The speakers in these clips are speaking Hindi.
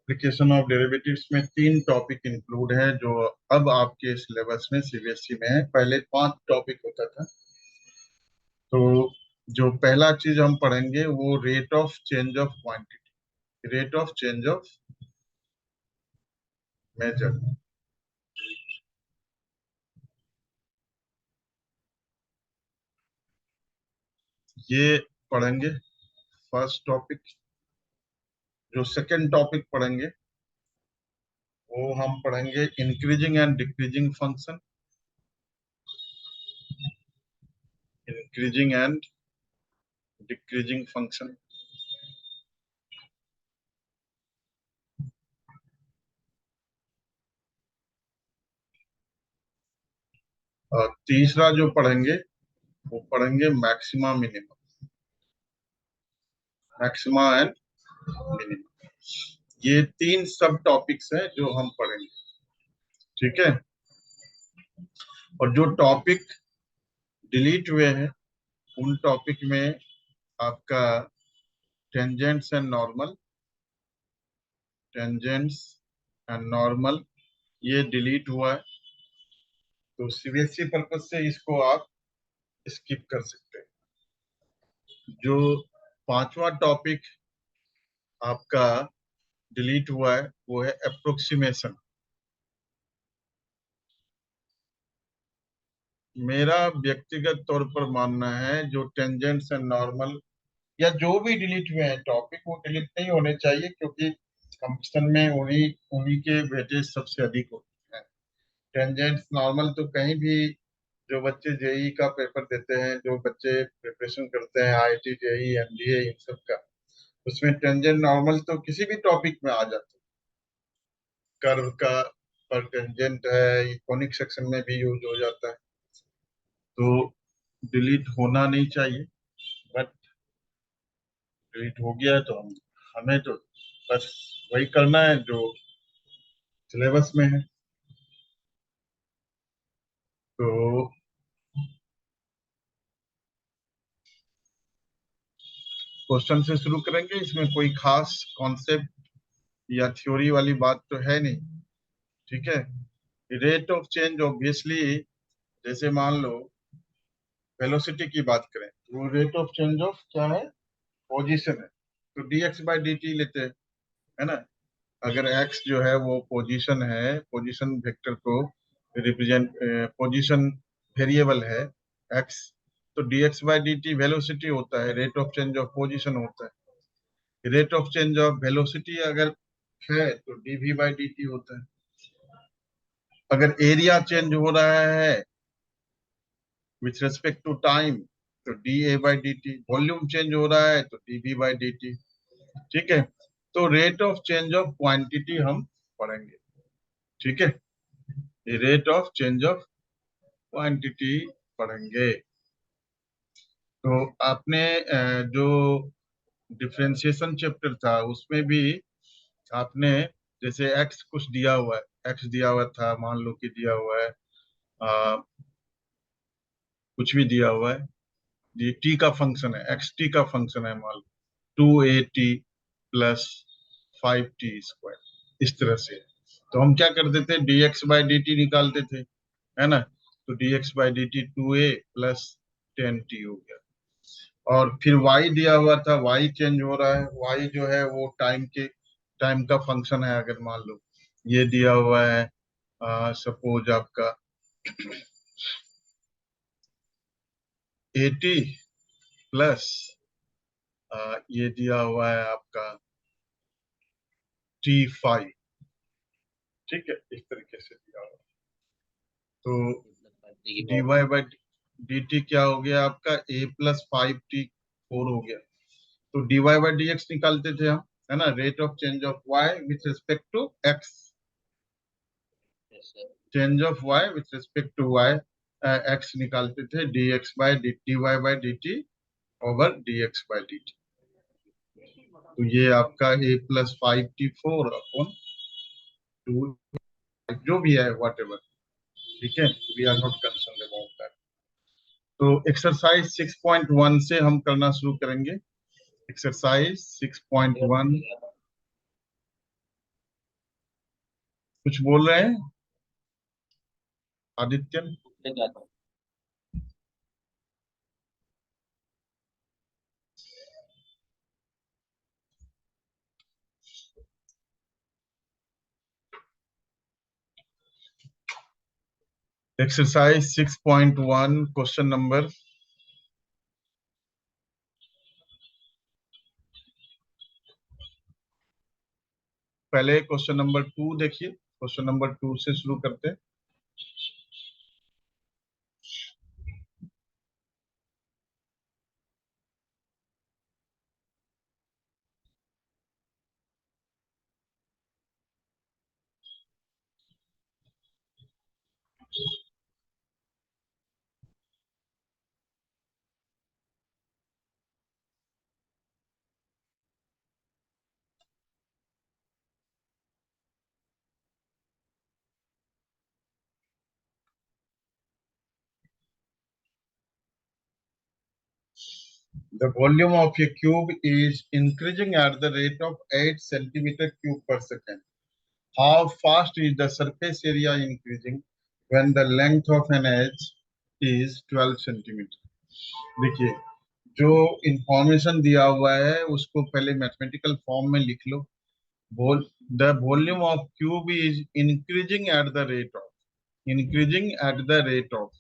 एप्लीकेशन ऑफ डेरिवेटिव्स में 3 टॉपिक इंक्लूड है जो अब आपके सिलेबस में सीबीएसई में है। पहले 5 टॉपिक होता था। तो जो पहला चीज हम पढ़ेंगे वो rate of change of quantity, rate of change of measure. ये पढ़ेंगे फर्स्ट टॉपिक। जो सेकंड टॉपिक पढ़ेंगे वो हम पढ़ेंगे increasing and decreasing function, increasing and decreasing function. और तीसरा जो पढ़ेंगे वो पढ़ेंगे maxima minimum, maxima and minimum. ये 3 सब टॉपिक्स हैं जो हम पढ़ेंगे, ठीक है। और जो टॉपिक डिलीट हुए हैं उन टॉपिक में आपका tangents and normal, tangents and normal ये डिलीट हुआ है। तो सीबीएसई पर्पज से इसको आप स्किप कर सकते हैं। जो 5वां टॉपिक आपका डिलीट हुआ है वो है अप्रोक्सीमेशन। मेरा व्यक्तिगत तौर पर मानना है जो टेंजेंट्स एंड नॉर्मल या जो भी डिलीट हुए हैं टॉपिक वो डिलीट नहीं होने चाहिए, क्योंकि कंपटीशन में उन्हीं उन्हीं के वेटेज सबसे अधिक होते हैं। टेंजेंट्स नॉर्मल तो कहीं भी जो बच्चे जेई का पेपर देते हैं, जो बच्चे प्रिपरेशन करते हैं आईआईटी जेई एमडीए इन सब का, उसमें टेंजेंट नॉर्मल तो किसी भी टॉपिक में आ जाता है। कर्व का पर टेंजेंट है, कॉनिक सेक्शन में भी यूज हो जाता है। तो डिलीट होना नहीं चाहिए, बट डिलीट हो गया है तो हमें तो बस वही करना है जो सिलेबस में है। तो क्वेश्चन से शुरू करेंगे। इसमें कोई खास कॉन्सेप्ट या थ्योरी वाली बात तो है नहीं, ठीक है। रेट ऑफ चेंज ऑब्वियसली, जैसे मान लो वेलोसिटी की बात करें तो रेट ऑफ चेंज ऑफ क्या है, पोजीशन है। तो dx बाई dt लेते हैं, है ना। अगर x जो है वो पोजीशन है, पोजीशन वेक्टर को रिप्रेजेंट, पोजीशन वेरिएबल है x, तो dx बाई dt वेलोसिटी होता है, rate of change of position होता है। Rate of change of velocity अगर है तो dv बाई dt होता है। अगर एरिया चेंज हो रहा है विथ रेस्पेक्ट टू टाइम तो dA by dt, volume change हो रहा है तो dV बाई dt, ठीक है। तो rate of change of quantity हम पढ़ेंगे, ठीक है। Rate of change of quantity पढ़ेंगे। तो आपने जो डिफरेंशिएशन चैप्टर था उसमें भी आपने जैसे एक्स कुछ दिया हुआ है, एक्स दिया हुआ था, मान लो कि दिया हुआ है कुछ भी दिया हुआ है, ये टी का फंक्शन है, एक्स टी का फंक्शन है, मान लो 2a t plus 5t square, इस तरह से। तो हम क्या करते थे, dx बाई डी टी निकालते थे, है ना। तो dx by D T 2a plus 10t हो गया। और फिर y दिया हुआ था, y चेंज हो रहा है, y जो है वो टाइम का फंक्शन है। अगर मान लो ये दिया हुआ है, सपोज आपका 80 प्लस ये दिया हुआ है आपका t5, ठीक है, इस तरीके से दिया हुआ है। तो dy बाई डी टी क्या हो गया आपका, a प्लस 5t4 हो गया। तो dy बाई डी एक्स निकालते थे हम, है ना, rate of change of y with respect to x, change of y with respect to y, x निकालते थे dx by dy by dt over dx by dt। तो ये आपका a प्लस 5t4 अपॉन 2, जो भी है वॉट एवर, ठीक है, we are not concern about that. तो एक्सरसाइज 6.1 से हम करना शुरू करेंगे। एक्सरसाइज 6.1, कुछ बोल रहे हैं आदित्य? एक्सरसाइज 6.1 क्वेश्चन नंबर, पहले क्वेश्चन नंबर 2 देखिए। क्वेश्चन नंबर 2 से शुरू करते हैं। The volume of a cube is increasing at the rate of 8 centimeter cube per second. How fast is the surface area increasing when the length of an edge is 12 centimeter? देखिए, जो इंफॉर्मेशन दिया हुआ है उसको पहले मैथमेटिकल फॉर्म में लिख लो। The volume of cube is increasing at the rate of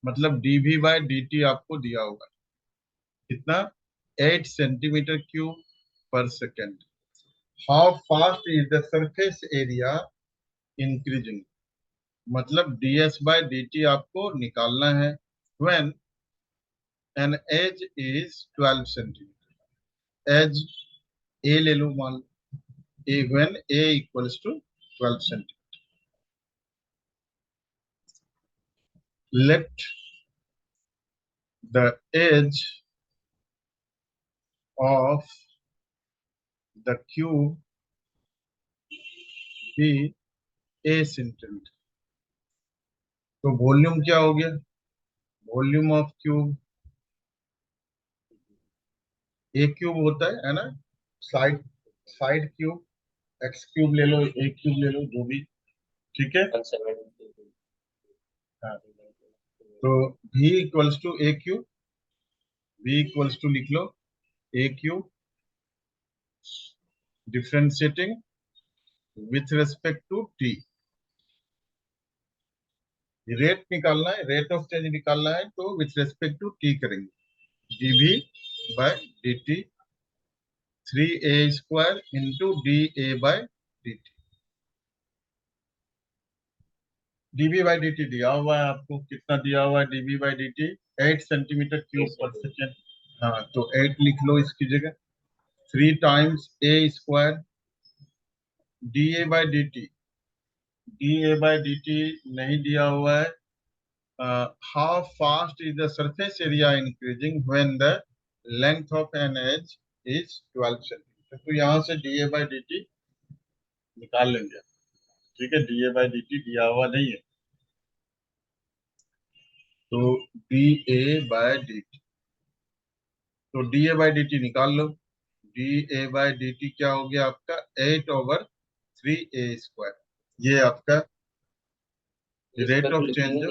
मतलब डीवी बाय डी आपको दिया होगा कितना, 8 सेंटीमीटर क्यूब पर second. How fast is the surface area increasing, मतलब ds बाय dt आपको निकालना है when an edge is 12 centimetre. Edge A ले लो, मान A, when A equals to 12 centimetre. Let the edge of the cube be A centimetre. तो वॉल्यूम क्या हो गया, volume of cube A cube होता है ना, side side cube x cube ले लो, ए क्यूब ले लो, जो भी, ठीक है। हाँ, तो v equals to A cube, v equals to लिख लो A cube differentiating with respect to t। Rate निकालना है, रेट ऑफ चेंज निकालना है, तो विथ रेस्पेक्ट टू t करेंगे। dv by dt 3a² into da by dt। dv by dt दिया हुआ है आपको, कितना दिया हुआ है dv by dt, 8 centimetre cube पर सेकेंड। हाँ, तो 8 लिख लो इसकी जगह, 3 times a² da by dt नहीं दिया हुआ है। How fast is the surface area increasing when the length of an edge is 12 centimetre. तो यहाँ से da बाई dt निकाल लेंगे, ठीक है। da बाई dt दिया हुआ नहीं है, तो da बाय dt, तो da बाई dt निकाल लो। da बाय dt क्या हो गया आपका, 8/3a²। ये आपका रेट ऑफ चेंज,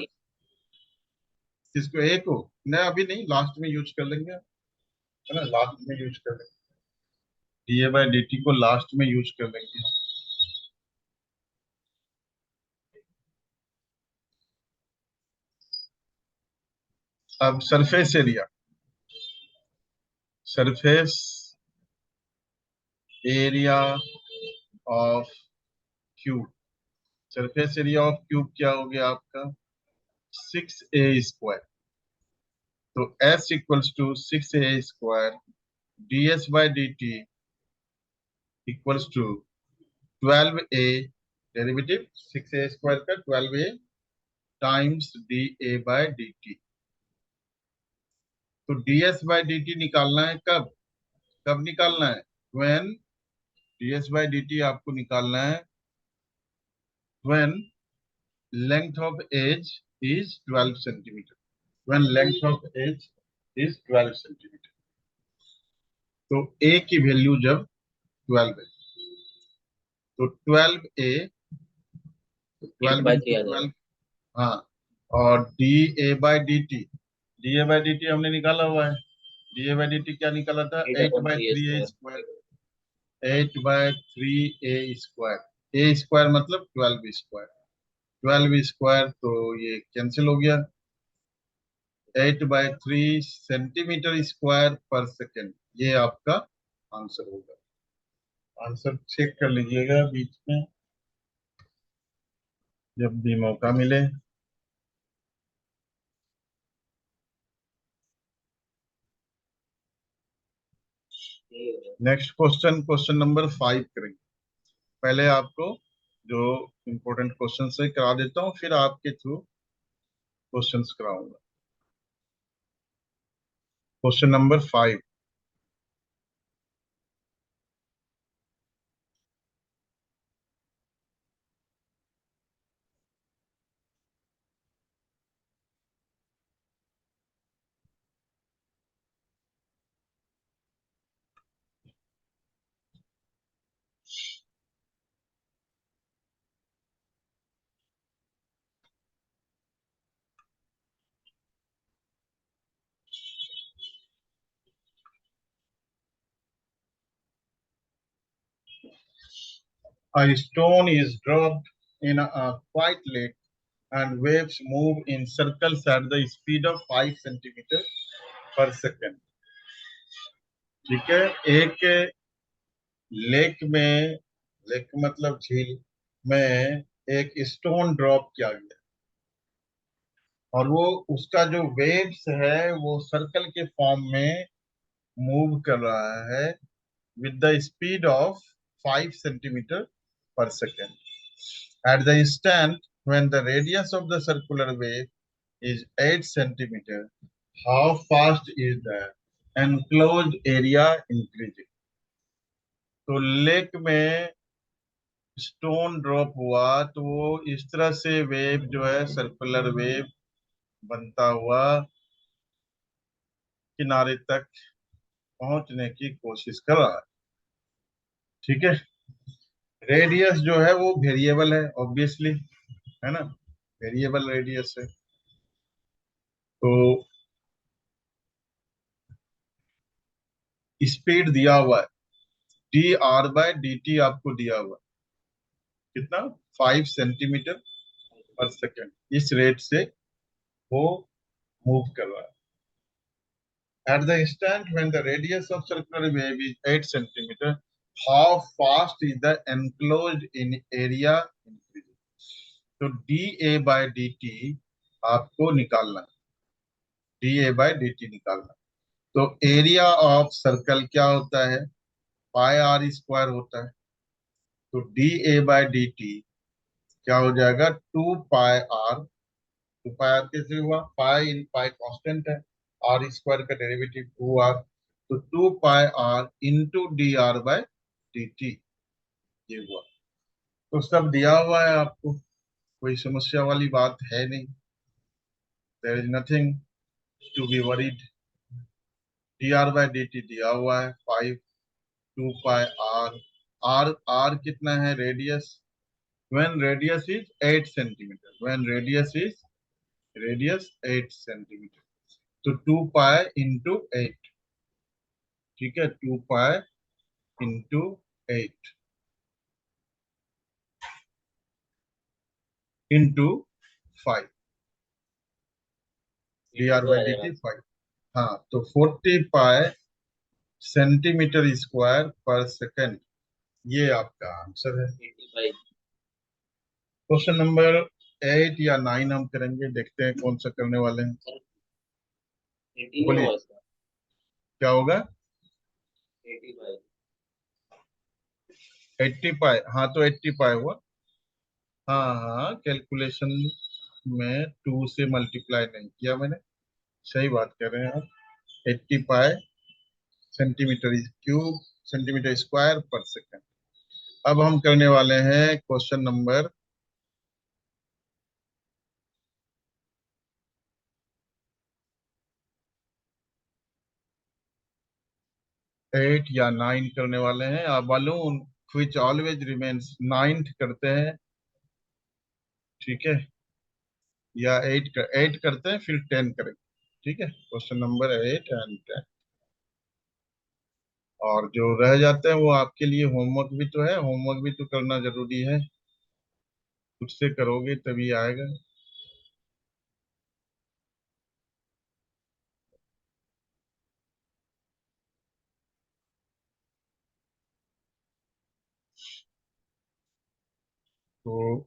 किसको, ए को? नहीं अभी नहीं, लास्ट में यूज कर लेंगे, है ना, लास्ट में यूज कर लेंगे, da बाय dt को लास्ट में यूज कर लेंगे। अब surface area of cube, surface area of cube क्या हो गया आपका, 6a²। तो s equals to 6a² ds by dt equals to 12a, derivative 6a² का 12a times da by dt। तो ds बाय dt निकालना है कब, कब निकालना है, when ds बाय dt आपको निकालना है when length of edge is 12 centimetre, when length of edge is 12 centimetre. तो a की वैल्यू जब 12 है, तो 12a at 12 by three into आ जाएगा। 12। हाँ, और D A by D T हमने निकाला हुआ है। D A by D T क्या निकाला था? Eight eight upon by three A three A square. Square 8/3 A square मतलब 12 स्क्वायर। 12 स्क्वायर तो ये कैंसिल हो गया। 8/3 सेंटीमीटर स्क्वायर पर सेकेंड, ये आपका आंसर होगा। आंसर चेक कर लीजिएगा बीच में जब भी मौका मिले। यही हो जाएगा। नेक्स्ट क्वेश्चन, क्वेश्चन नंबर 5 करेंगे। पहले आपको जो इम्पोर्टेंट क्वेश्चन है करा देता हूँ, फिर आपके थ्रू क्वेश्चंस कराऊंगा। Question number 5। A stone is dropped in a quiet lake and waves move in circles at the speed of 5 centimeter per second। ठीक है, एक लेक में, लेक मतलब झील में एक स्टोन ड्रॉप किया गया, और वो उसका जो वेव्स है वो सर्कल के फॉर्म में मूव कर रहा है with the speed of 5 centimeter per second। At the instant when the radius of the circular wave is 8 centimeter, how fast is the enclosed area increasing? तो लेक में स्टोन ड्रॉप हुआ तो वो इस तरह से वेव जो है सर्कुलर वेव बनता हुआ किनारे तक पहुंचने की कोशिश कर रहा है। ठीक है, रेडियस जो है वो वेरिएबल है ऑब्वियसली, है ना, वेरिएबल रेडियस है। तो स्पीड दिया हुआ है, dr/dt आपको दिया हुआ है कितना? 5 सेंटीमीटर पर सेकेंड, इस रेट से वो मूव कर रहा है। At the instant when the radius of circular wave is 8 centimeter, how fast is the enclosed in area increasing? तो dA/dt आपको निकालना है, dA/dt निकालना है। तो एरिया ऑफ सर्कल क्या होता है? पाई आर स्क्वायर होता है। तो dA/dt क्या हो जाएगा? 2 पाई आर। 2 पाई आर कैसे हुआ? पाई इन पाई कांस्टेंट है, आर स्क्वायर का डेरिवेटिव 2 आर, तो 2 पाई आर इंटू dr/dt ये हुआ। तो सब दिया हुआ है आपको, कोई समस्या वाली बात है नहीं। There is nothing to be worried. dr/dt दिया हुआ है 5, 2 पाई आर। आर आर कितना है? Radius. when radius is 8 centimeter, when radius 8 centimeter, तो 2 पाई इंटू 8। ठीक है, 2 pi into 8 into 5, D R 82 आ बाई डी जाएगा। टी 5। हाँ, तो 40 पाई सेंटीमीटर स्क्वायर पर सेकेंड, ये आपका आंसर है। 85। क्वेश्चन नंबर 8 या 9 हम करेंगे, देखते हैं कौन सा करने वाले हैं। सर 80 नहीं बोलिए, हुआ इसका? क्या होगा? 85। 80 पाई, हाँ तो 80 पाई हुआ। हाँ हाँ, कैलकुलेशन में 2 से मल्टीप्लाई नहीं किया मैंने, सही बात कर रहे हैं आप। 80 पाई सेंटीमीटर क्यूब, सेंटीमीटर स्क्वायर पर सेकंड। अब हम करने वाले हैं क्वेश्चन नंबर 8 या 9 करने वाले हैं। आप balloon which always remains ninth करते हैं। ठीक है, या 8 करते हैं फिर 10 करेंगे। ठीक है, क्वेश्चन नंबर 8 एंड 10। और जो रह जाते हैं वो आपके लिए होमवर्क भी तो है, होमवर्क भी तो करना जरूरी है, खुद से करोगे तभी आएगा। तो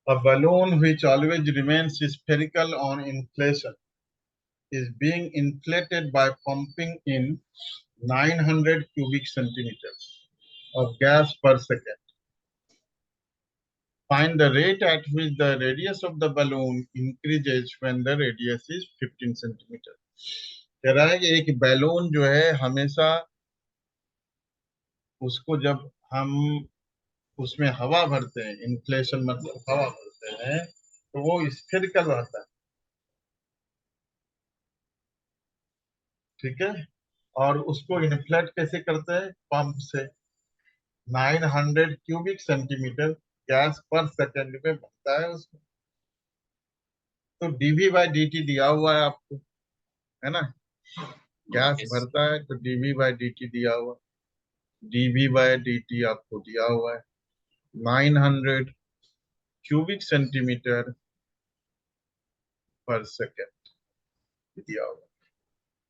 a balloon which always remains spherical on inflation is being inflated by pumping in 900 cubic centimeters of gas per second. Find the rate at which the radius of the balloon increases when the radius is 15 centimeter. कह रहा है कि एक बैलून जो है हमेशा उसको जब हम उसमें हवा भरते हैं, इन्फ्लेशन मतलब हवा भरते हैं, तो वो स्फेरिकल रहता है। ठीक है, और उसको इन्फ्लेट कैसे करते हैं? पंप से। 900 क्यूबिक सेंटीमीटर गैस पर सेकंड में बनता है उसमें। तो डीवी बाई डी दिया हुआ है आपको, है ना? गैस yes, भरता है तो डीवी बाई डी दिया हुआ, डीवी बाई डी आपको दिया हुआ है 900 क्यूबिक सेंटीमीटर पर सेकेंड दिया हुआ।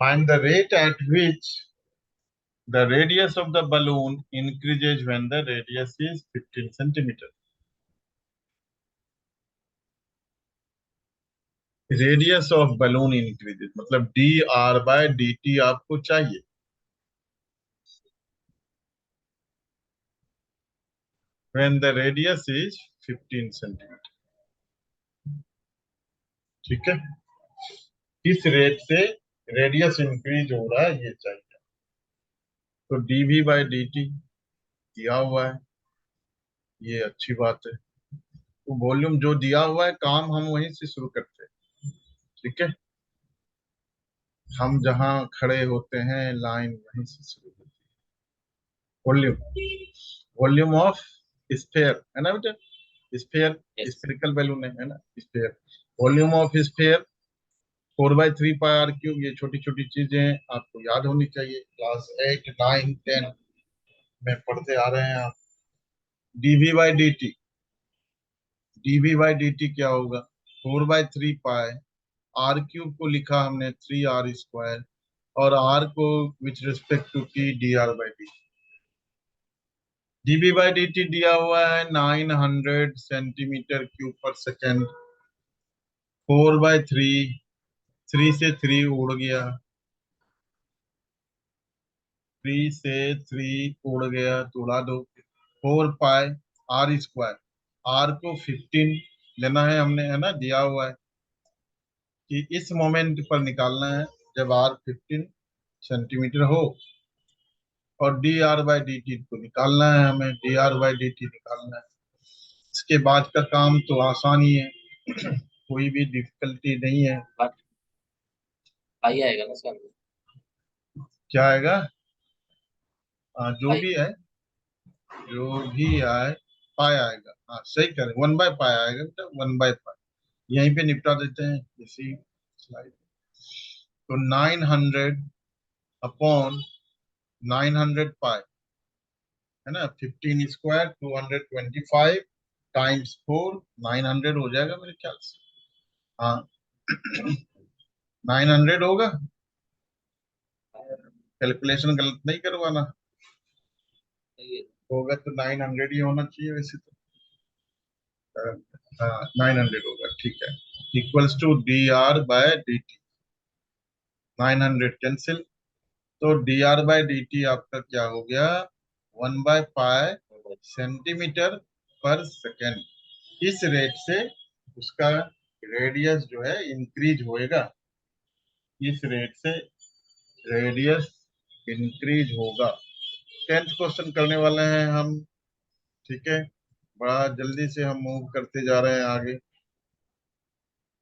Find the rate at which the radius of the balloon increases when the radius is 15 centimeter. Radius of balloon increases मतलब D R by D T आपको चाहिए। When the radius is 15 centimetre. ठीक है, किस रेट से रेडियस इंक्रीज हो रहा है ये चाहिए। तो डीवी बाय डी टी दिया हुआ है, ये अच्छी बात है। तो वॉल्यूम जो दिया हुआ है काम हम वहीं से शुरू करते हैं। ठीक है, हम जहां खड़े होते हैं लाइन वहीं से शुरू होती है। वॉल्यूम, वॉल्यूम ऑफ स्फेयर है ना बेटा, स्फेयर yes, स्फेरिकल बैलून है ना sphere. Volume of sphere 4/3 πr³ ये छोटी छोटी चीजें आपको याद होनी चाहिए, क्लास 8 9 10 में पढ़ते आ रहे हैं आप। DV by D T, DV by D T क्या होगा? 4/3 पाई r³ को लिखा हमने 3r², और r को which respect to T D R by D. DV by D T दिया हुआ है 900 सेंटीमीटर क्यूब पर सेकेंड। 4/3, 3 से 3 उड़ गया, 3 से 3 उड़ गया तो उड़ा दो। 4 पाई r², r को 15 लेना है हमने, है ना, दिया हुआ है कि इस मोमेंट पर निकालना है जब r 15 सेंटीमीटर हो, और D R by D T को निकालना है हमें, D R by D T निकालना है। इसके बाद का काम तो आसान ही है, कोई भी डिफिकल्टी नहीं है। but आई आएगा ना सर? क्या आएगा? जो आई, भी है, जो भी आए, पाई आएगा। हाँ सही करें, 1/पाई आएगा बेटा, 1/पाई। यहीं पे निपटा देते हैं इसी स्लाइड। तो 900 अपॉन 900 पाई, है ना, 15² 225 टाइम्स 4, 900 हो जाएगा मेरे ख्याल से। हाँ 900 होगा, कैलकुलेशन गलत नहीं करवाना। होगा तो 900 ही होना चाहिए वैसे तो। हाँ 900 होगा, ठीक है। Equals to D R by D T, 900 cancel, तो D R by D T आपका क्या हो गया? 1/पाई सेंटीमीटर पर सेकेंड। इस रेट से उसका रेडियस जो है इंक्रीज होएगा, इस रेट से रेडियस इंक्रीज होगा। 10th क्वेश्चन करने वाले हैं हम। ठीक है, बड़ा जल्दी से हम मूव करते जा रहे हैं आगे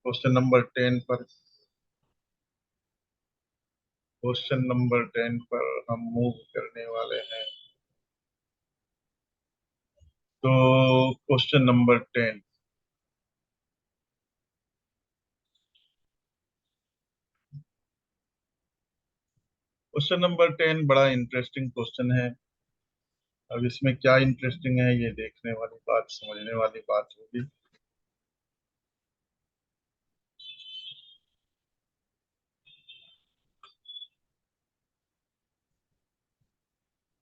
क्वेश्चन नंबर 10 पर। क्वेश्चन नंबर 10 पर हम मूव करने वाले हैं। तो क्वेश्चन नंबर 10। क्वेश्चन नंबर 10 बड़ा इंटरेस्टिंग क्वेश्चन है। अब इसमें क्या इंटरेस्टिंग है ये देखने वाली बात, समझने वाली बात होगी।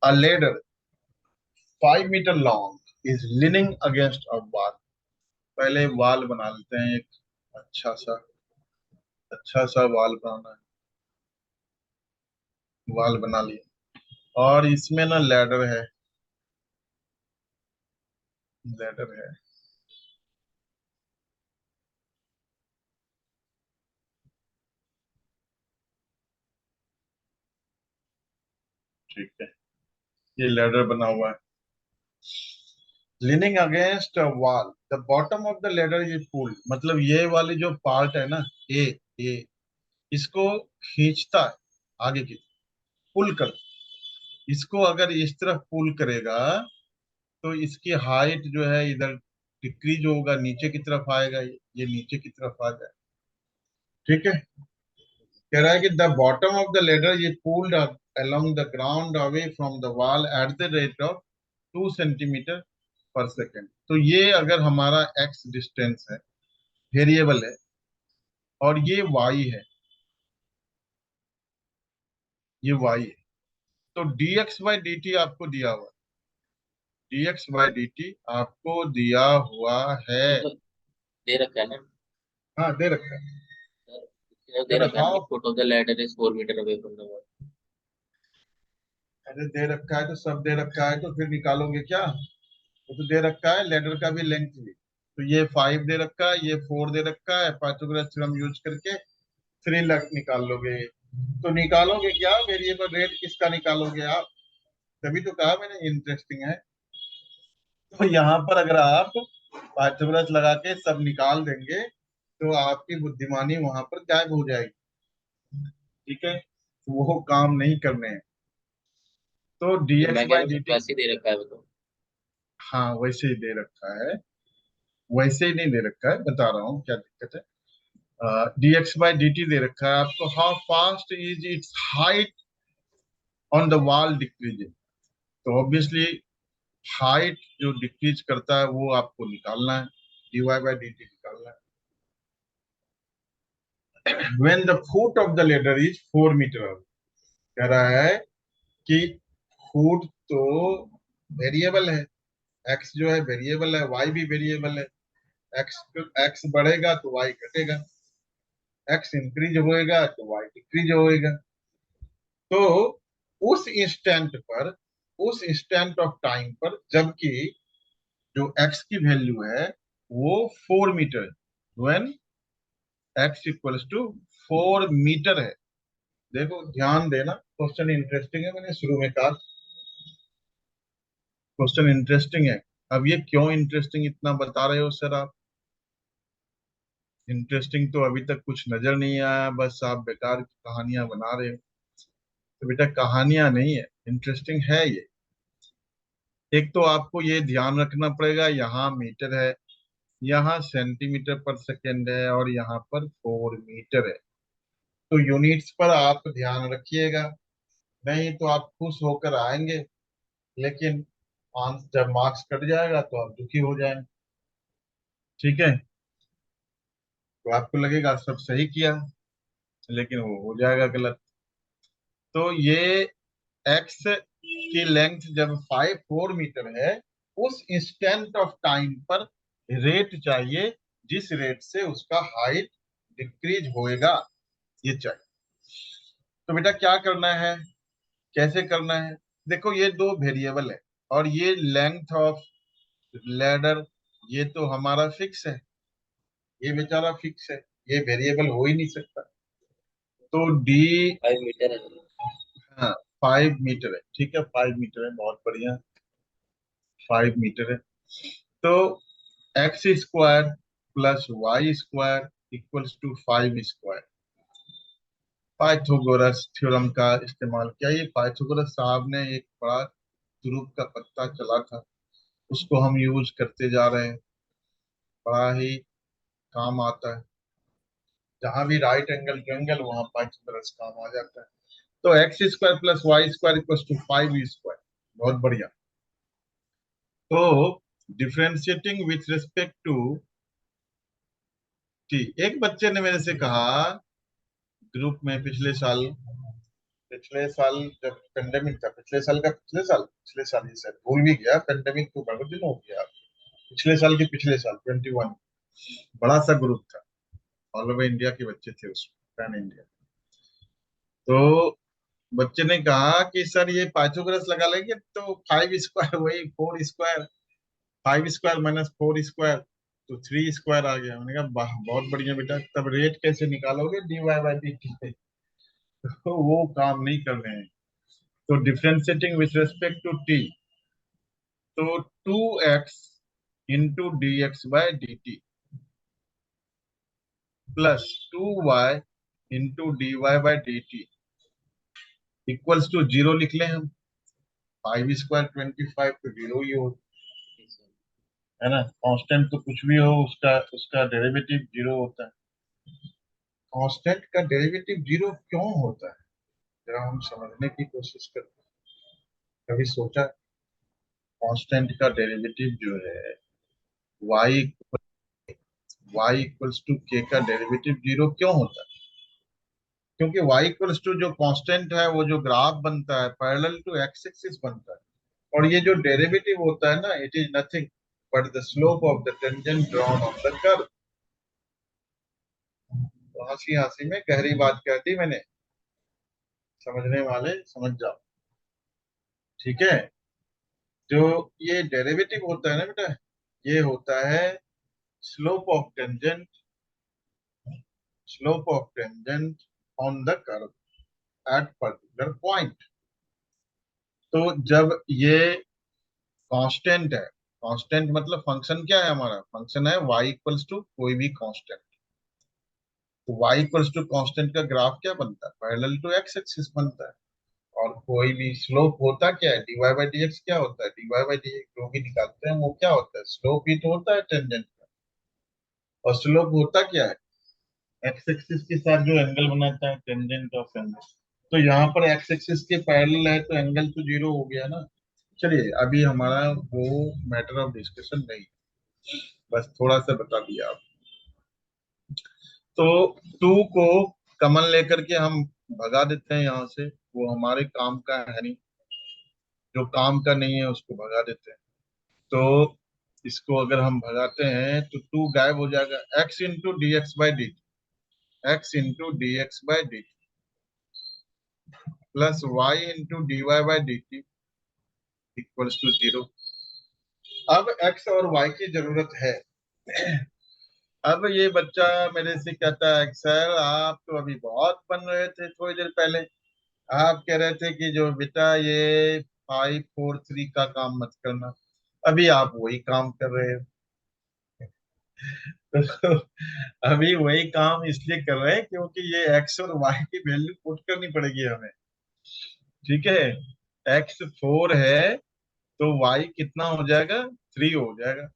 A ladder 5 meter long is leaning against a wall। पहले वॉल बना लेते हैं एक अच्छा सा वॉल बनाना है। वॉल बना लिया और इसमें ना लैडर है। ठीक है, ये लैडर बना हुआ है। Leaning against a wall, the bottom of the ladder is pulled, मतलब ये वाली जो पार्ट है ना, ए ए इसको खींचता है आगे की, पुल कर। इसको अगर इस तरफ पुल करेगा तो इसकी हाइट जो है इधर डिक्रीज होगा, नीचे की तरफ आएगा, ये नीचे की तरफ आ जाए। ठीक है, कह रहा है कि the bottom of the ladder is pulled along the ground away from the wall at the rate of 2 centimetre पर सेकेंड। तो ये अगर हमारा एक्स डिस्टेंस है, वेरिएबल है, और ये वाई है, ये वाई है, तो dx बाई डी टी आपको दिया हुआ है। dx बाई डी टी आपको दिया हुआ है। ये तो दे रखा है ना हाँ, दे रखा है। सर, इसमें दे फिर रखा है ना कि how, foot of the ladder is 4 metre away from the wall. अरे दे रखा है तो सब दे रखा है, तो फिर निकालोगे क्या? वो तो दे रखा है लेडर का भी लेंथ भी। तो ये 5 दे रखा है, ये 4 दे रखा है, पाइथागोरस थ्योरम यूज करके 3 लग निकाल लोगे। तो निकालोगे क्या, वेरिएबल रेट किसका निकालोगे आप? तभी तो कहा मैंने इंटरेस्टिंग है। तो यहाँ पर अगर आप पाइथागोरस लगा के सब निकाल देंगे तो आपकी बुद्धिमानी वहां पर गायब हो जाएगी। ठीक है, तो वो काम नहीं करने हैं। तो तो dx मैं कह रहा बाई हूँ डी सर टी, वैसे ही दे रखा है वो तो। हाँ वैसे ही दे रखा है। वैसे ही नहीं दे रखा है, बता रहा हूँ क्या दिक्कत है। dx बाई डी टी दे रखा है आपको, how fast is it's height on the wall decreasing. तो ऑब्वियसली हाइट जो डिक्रीज करता है वो आपको निकालना है, dy बाई डी टी निकालना है। When the foot of the ladder is 4 metre, कह रहा है कि फुट तो वेरिएबल है, एक्स जो है वेरिएबल है, वाई भी वेरिएबल है। एक्स एक्स बढ़ेगा तो वाई घटेगा, एक्स इंक्रीज होएगा तो वाई डिक्रीज होएगा। तो उस इंस्टेंट पर, उस इंस्टेंट ऑफ टाइम पर, जबकि जो एक्स की वैल्यू है वो 4 मीटर है, when X equals to 4 metre है। देखो ध्यान देना, क्वेश्चन इंटरेस्टिंग है, मैंने शुरू में कहा क्वेश्चन इंटरेस्टिंग है। अब ये क्यों इंटरेस्टिंग इतना बता रहे हो सर आप? इंटरेस्टिंग तो अभी तक कुछ नजर नहीं आया, बस आप बेकार की कहानियां बना रहे हो। तो बेटा कहानियां नहीं है, इंटरेस्टिंग है ये। एक तो आपको ये ध्यान रखना पड़ेगा, यहाँ मीटर है, यहाँ सेंटीमीटर पर सेकेंड है, और यहाँ पर 4 मीटर है। तो यूनिट्स पर आप ध्यान रखिएगा, नहीं तो आप खुश होकर आएंगे, लेकिन जब मार्क्स कट जाएगा तो आप दुखी हो जाएंगे। ठीक है, तो आपको लगेगा सब सही किया, लेकिन वो हो जाएगा गलत। तो ये एक्स की लेंथ जब 4 मीटर है, उस इंस्टेंट ऑफ टाइम पर रेट चाहिए जिस रेट से उसका हाइट डिक्रीज होएगा, ये चाहिए। तो बेटा क्या करना है, कैसे करना है? देखो ये दो वेरिएबल है, और ये लेंथ ऑफ लैडर ये तो हमारा फिक्स है, ये बेचारा फिक्स है, ये वेरिएबल हो ही नहीं सकता। तो डी, 5 मीटर है सर। हाँ 5 मीटर है, ठीक है 5 मीटर है, बहुत बढ़िया, 5 मीटर है। तो X square plus Y square equals to 5 square. Pythagoras theorem का इस्तेमाल किया। ये पाइथागोरस साहब ने एक बड़ा तुरुप का पत्ता चला था, उसको हम यूज करते जा रहे हैं, बड़ा ही काम आता है। जहां भी राइट एंगल ट्रायंगल वहां पाइथागोरस काम आ जाता है। तो X square plus Y square equal to 5 square. बहुत बढ़िया। तो differentiating with respect to T. एक बच्चे ने मेरे से कहा ग्रुप में पिछले साल जब पेंडेमिक था, पिछले साल ही सर भूल भी गया, पेंडेमिक तो बहुत दिन हो गया। पिछले साल 21 बड़ा सा ग्रुप था, ऑल ओवर इंडिया के बच्चे थे उसमें, पैन इंडिया। तो बच्चे ने कहा कि सर ये पाइथागोरस लगा लेंगे तो 5 स्क्वायर वही 4 स्क्वायर, 5 स्क्वायर माइनस 4 स्क्वायर तो 3 स्क्वायर आ गया। मैंने कहा वाह बहुत बढ़िया बेटा, तब रेट कैसे निकालोगे dy बाई dt पे? तो वो काम नहीं कर रहे हैं। तो differentiating with respect to T, तो 2x into D X by D T plus 2y into D Y by D T equals to 0 लिख लें हम। 5 स्क्वायर 25 तो 0 ही हो, है ना। कांस्टेंट तो कुछ भी हो उसका उसका डेरिवेटिव 0 होता है। कांस्टेंट का डेरिवेटिव 0 क्यों होता है, जरा हम समझने की कोशिश करते हैं। कभी सोचा कांस्टेंट का डेरिवेटिव जो है y इक्वल्स टू k का डेरिवेटिव 0 क्यों होता है? क्योंकि y इक्वल्स टू जो कांस्टेंट है वो जो ग्राफ बनता है पैरेलल टू एक्स एक्सिस बनता है, और ये जो डेरिवेटिव होता है ना, it is nothing but the slope of the tangent drawn on the curve. तो हंसी हंसी में गहरी बात कह दी मैंने, समझने वाले समझ जाओ, ठीक है। जो ये डेरिवेटिव होता है ना बेटा, ये होता है slope of tangent, on the curve at particular point. तो जब ये कांस्टेंट है, कांस्टेंट मतलब फंक्शन क्या है, हमारा फंक्शन है y इक्वल्स टू कोई भी कांस्टेंट। तो y इक्वल्स टू कांस्टेंट का ग्राफ क्या बनता है, पैरेलल टू एक्स एक्सिस बनता है। और कोई भी स्लोप होता क्या है, dy बाई dx क्या होता है, dy बाई dx जो भी निकालते हैं वो क्या होता है, स्लोप ही तो होता है टेंजेंट का। और स्लोप होता क्या है, एक्स एक्सिस के साथ जो एंगल बनाता है टेंजेंट ऑफ एंगल। तो यहाँ पर एक्स एक्सिस के पैरेलल है तो एंगल तो 0 हो गया ना। चलिए अभी हमारा वो मैटर ऑफ डिस्कशन नहीं, बस थोड़ा सा बता दिया आप। तो 2 को कमन लेकर के हम भगा देते हैं यहाँ से, वो हमारे काम का है नहीं, जो काम का नहीं है उसको भगा देते हैं। तो इसको अगर हम भगाते हैं तो 2 गायब हो जाएगा, x into D X by D plus Y into D Y by D T equals to 0। अब x और y की जरूरत है। अब ये बच्चा मेरे से कहता है सर आप तो अभी बहुत बन रहे थे थोड़ी देर पहले, आप कह रहे थे कि जो बेटा ये 5 4 3 का काम मत करना, अभी आप वही काम कर रहे हो। तो अभी वही काम इसलिए कर रहे हैं क्योंकि ये एक्स और वाई की वैल्यू पुट करनी पड़ेगी हमें, ठीक है। एक्स 4 है तो वाई कितना हो जाएगा, 3 हो जाएगा।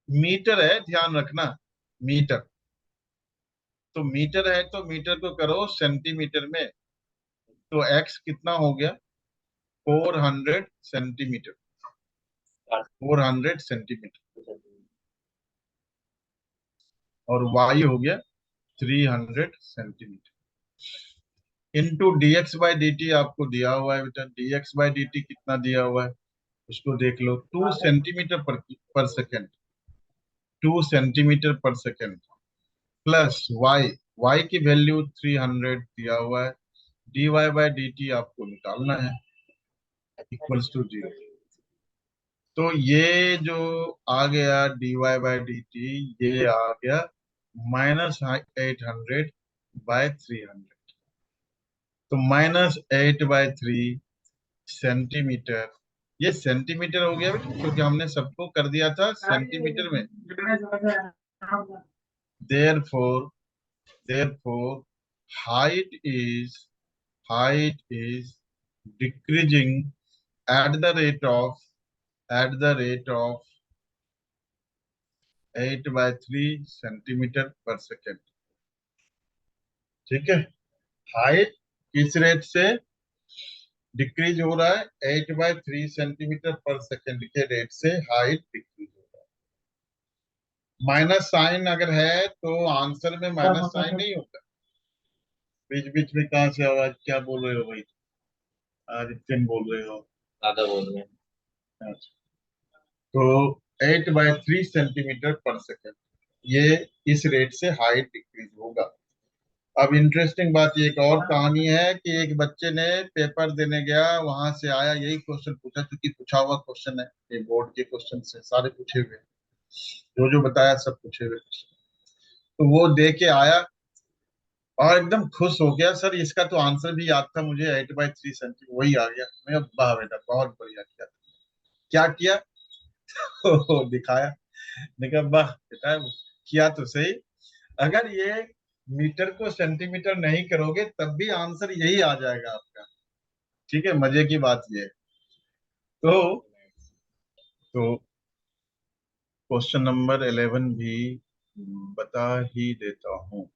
मीटर है, ध्यान रखना, मीटर। तो मीटर है तो मीटर को करो सेंटीमीटर में, तो एक्स कितना हो गया, 400 सेंटीमीटर, 400 सेंटीमीटर, और वाई हो गया 300 centimetre. Into D X by D T आपको दिया हुआ है बेटा, D X by D T कितना दिया हुआ है उसको देख लो, 2 सेंटीमीटर पर सेकेंड, 2 सेंटीमीटर पर सेकेंड प्लस वाई, वाई की वैल्यू 300 दिया हुआ है, D Y by D T आपको निकालना है इक्वल्स टू 0। तो ये जो आ गया D Y by D T, ये आ गया -800/300। तो -8/3 सेंटीमीटर ये सेंटीमीटर हो गया बेटा, क्योंकि हमने सबको कर दिया था सेंटीमीटर में। therefore therefore height is height is decreasing at the rate of at the rate of 8/3 centimetre पर सेकेंड। ठीक है, हाइट किस रेट से डिक्रीज हो रहा है? 8/3 सेंटीमीटर पर सेकेंड के रेट से हाइट डिक्रीज हो रहा है। माइनस साइन अगर है तो आंसर में माइनस साइन नहीं होता। बीच बीच में कहाँ से आवाज, क्या बोल रहे हो भाई? आदित्य बोल रहे हो? दादा बोल रहे हैं। अच्छा। तो 8/3 सेंटीमीटर पर सेकेंड, ये इस रेट से हाइट डिक्रीज होगा। अब इंटरेस्टिंग बात, ये एक और कहानी है कि एक बच्चे ने पेपर देने गया, वहां से आया, यही क्वेश्चन पूछा, क्योंकि पूछा हुआ क्वेश्चन है, ये बोर्ड के क्वेश्चन से सारे पूछे हुए, जो जो बताया सब पूछे हुए। तो वो दे के आया और एकदम खुश हो गया, सर इसका तो आंसर भी याद था मुझे, 8/3 सेंटीमीटर, वही आ गया। मैं कहा, वाह बेटा बहुत बढ़िया किया। क्या किया? तो दिखाया, देखा, वाह बेटा किया तो सही, अगर ये मीटर को सेंटीमीटर नहीं करोगे तब भी आंसर यही आ जाएगा आपका। ठीक है, मजे की बात ये है। तो क्वेश्चन नंबर 11 भी बता ही देता हूँ।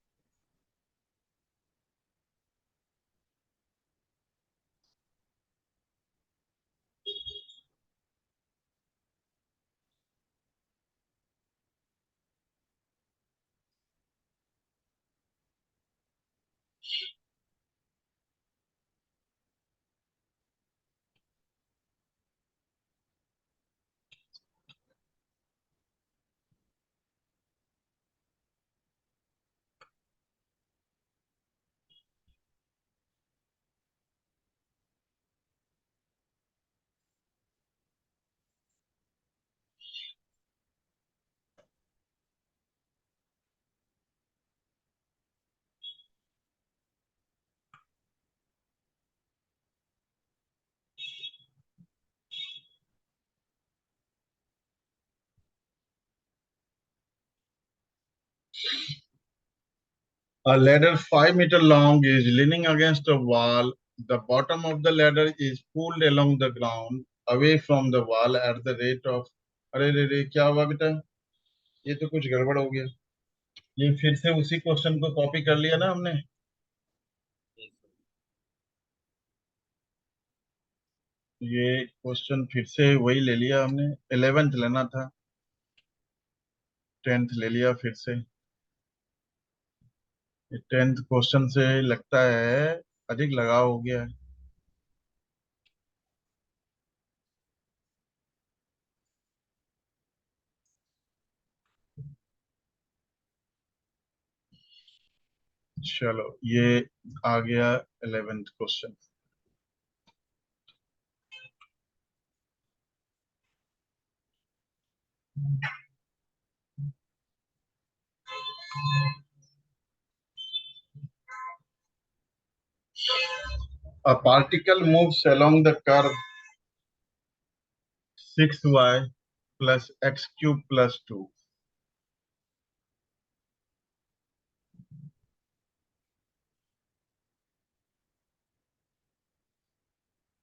A ladder 5 meter long is leaning against a wall. The bottom of the ladder is pulled along the ground away from the wall at the rate of, अरे रे रे, क्या हुआ बेटा? ये तो कुछ गड़बड़ हो गया। ये फिर से उसी क्वेश्चन को कॉपी कर लिया ना हमने। ये क्वेश्चन फिर से वही ले लिया हमने, 11th लेना था, 10th ले लिया फिर से। 10th क्वेश्चन से लगता है अधिक लगाव हो गया है। चलो, ये आ गया 11th question. A particle moves along the curve 6y plus x cube plus 2.